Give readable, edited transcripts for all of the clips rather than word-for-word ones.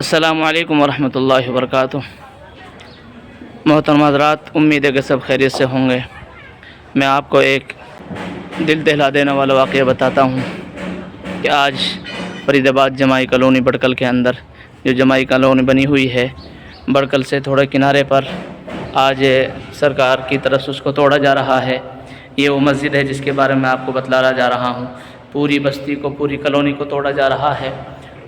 السلام علیکم ورحمۃ اللہ وبرکاتہ۔ محترم حضرات، امید ہے کہ سب خیریت سے ہوں گے۔ میں آپ کو ایک دل دہلا دینے والا واقعہ بتاتا ہوں کہ آج فرید آباد جماعی کالونی بڑکل کے اندر جو جماعی کالونی بنی ہوئی ہے، بڑکل سے تھوڑے کنارے پر آج سرکار کی طرف سے اس کو توڑا جا رہا ہے۔ یہ وہ مسجد ہے جس کے بارے میں آپ کو بتلانا جا رہا ہوں۔ پوری بستی کو، پوری کالونی کو توڑا جا رہا ہے،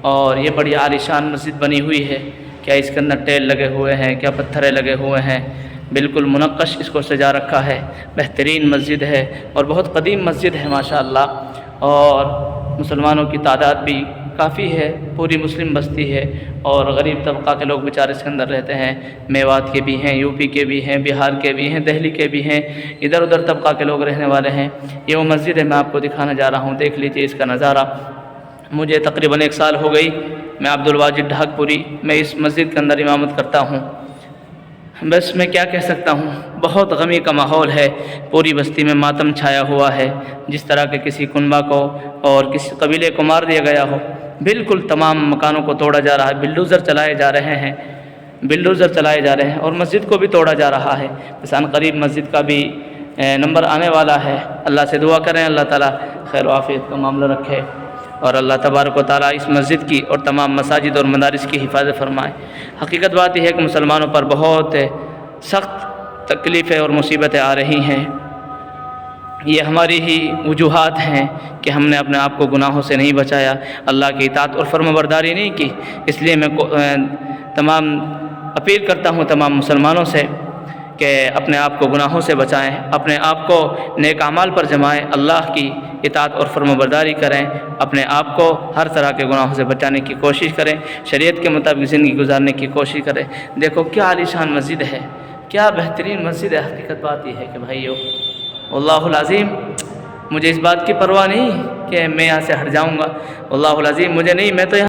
اور یہ بڑی عالیشان مسجد بنی ہوئی ہے۔ کیا اس کے اندر ٹیل لگے ہوئے ہیں، کیا پتھریں لگے ہوئے ہیں، بالکل منقش اس کو سجا رکھا ہے۔ بہترین مسجد ہے اور بہت قدیم مسجد ہے ماشاءاللہ، اور مسلمانوں کی تعداد بھی کافی ہے، پوری مسلم بستی ہے، اور غریب طبقہ کے لوگ بیچارے اس کے اندر رہتے ہیں۔ میوات کے بھی ہیں، یو پی کے بھی ہیں، بہار کے بھی ہیں، دہلی کے بھی ہیں، ادھر ادھر طبقہ کے لوگ رہنے والے ہیں۔ یہ وہ مسجد ہے، میں آپ کو دکھانے جا رہا ہوں، دیکھ لیجیے اس کا نظارہ۔ مجھے تقریباً 1 سال ہو گئی، میں عبدالواجد ڈھاک پوری میں اس مسجد کے اندر امامت کرتا ہوں۔ بس میں کیا کہہ سکتا ہوں، بہت غمی کا ماحول ہے، پوری بستی میں ماتم چھایا ہوا ہے، جس طرح کہ کسی کنبہ کو اور کسی قبیلے کو مار دیا گیا ہو۔ بالکل تمام مکانوں کو توڑا جا رہا ہے، بلڈوزر چلائے جا رہے ہیں، بلڈوزر چلائے جا رہے ہیں، اور مسجد کو بھی توڑا جا رہا ہے۔ بس ان قریب مسجد کا بھی نمبر آنے والا ہے۔ اللہ سے دعا کریں اللہ تعالیٰ خیر و عافیت کا معاملہ رکھے، اور اللہ تبارک و تعالیٰ اس مسجد کی اور تمام مساجد اور مدارس کی حفاظت فرمائے۔ حقیقت بات یہ ہے کہ مسلمانوں پر بہت سخت تکلیفیں اور مصیبتیں آ رہی ہیں۔ یہ ہماری ہی وجوہات ہیں کہ ہم نے اپنے آپ کو گناہوں سے نہیں بچایا، اللہ کی اطاعت اور فرمانبرداری نہیں کی۔ اس لیے میں تمام اپیل کرتا ہوں تمام مسلمانوں سے کہ اپنے آپ کو گناہوں سے بچائیں، اپنے آپ کو نیک اعمال پر جمائیں، اللہ کی اطاعت اور فرمانبرداری کریں، اپنے آپ کو ہر طرح کے گناہوں سے بچانے کی کوشش کریں، شریعت کے مطابق زندگی گزارنے کی کوشش کریں۔ دیکھو کیا عالیشان مسجد ہے، کیا بہترین مسجد ہے۔ حقیقت بات یہ ہے کہ بھائیو، واللہ العظیم مجھے اس بات کی پرواہ نہیں کہ میں یہاں سے ہٹ جاؤں گا، واللہ العظیم مجھے نہیں، میں تو یہاں